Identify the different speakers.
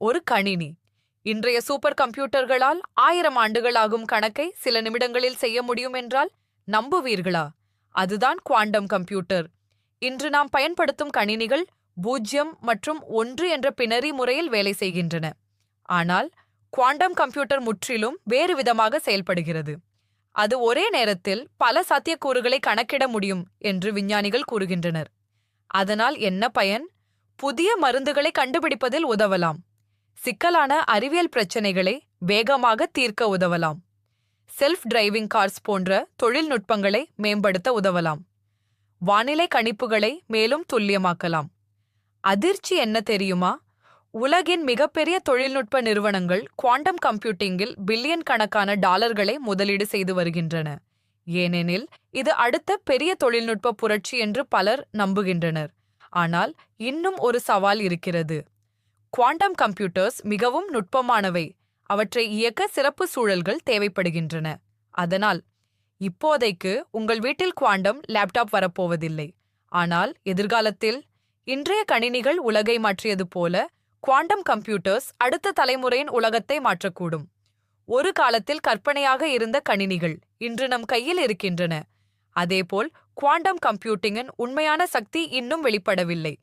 Speaker 1: ஒரு கணினி. இன்றைய சூப்பர் கம்ப்யூட்டர்களால் 1000 ஆண்டுகளாகும் கணக்கை சில நிமிடங்களில் செய்ய முடியும் என்றால் நம்புவீர்களா? அதுதான் குவாண்டம் கம்ப்யூட்டர். இன்று நாம் பயன்படுத்தும் கணினிகள் 0 மற்றும் 1 என்ற பினரி முறையில் வேலை செய்கின்றன. ஆனால் குவாண்டம் கம்ப்யூட்டர் முற்றிலும் வேறு விதமாக செயல்படுகிறது. அது ஒரே நேரத்தில் பல சாத்தியக்கூறுகளை கணக்கிட முடியும் என்று விஞ்ஞானிகள் கூறுகின்றனர். அதனால் என்ன பயன்? புதிய மருந்துகளை கண்டுபிடிப்பதில் உதவலாம். சிக்கலான அறிவியல் பிரச்சனைகளை வேகமாக தீர்க்க உதவலாம். செல்ஃப் டிரைவிங் கார்ஸ் போன்ற தொழில்நுட்பங்களை மேம்படுத்த உதவலாம். வானிலை கணிப்புகளை மேலும் துல்லியமாக்கலாம். அதிர்ச்சி என்ன தெரியுமா? உலகின் மிகப்பெரிய தொழில்நுட்ப நிறுவனங்கள் குவாண்டம் கம்ப்யூட்டிங்கில் பில்லியன் கணக்கான டாலர்களை முதலீடு செய்து வருகின்றன. ஏனெனில் இது அடுத்த பெரிய தொழில்நுட்ப புரட்சி என்று பலர் நம்புகின்றனர். ஆனால் இன்னும் ஒரு சவால் இருக்கிறது. குவாண்டம் கம்ப்யூட்டர்ஸ் மிகவும் நுட்பமானவை. அவற்றை இயக்க சிறப்பு சூழல்கள் தேவைப்படுகின்றன. அதனால் இப்போதைக்கு உங்கள் வீட்டில் குவாண்டம் லேப்டாப் வரப்போவதில்லை. ஆனால் எதிர்காலத்தில் இன்றைய கணினிகள் உலகை மாற்றியது போல குவாண்டம் கம்ப்யூட்டர்ஸ் அடுத்த தலைமுறையின் உலகத்தை மாற்றக்கூடும். ஒரு காலத்தில் கற்பனையாக இருந்த கணினிகள் இன்று நம் கையில் இருக்கின்றன. அதேபோல் குவாண்டம் கம்ப்யூட்டிங்கின் உண்மையான சக்தி இன்னும் வெளிப்படவில்லை.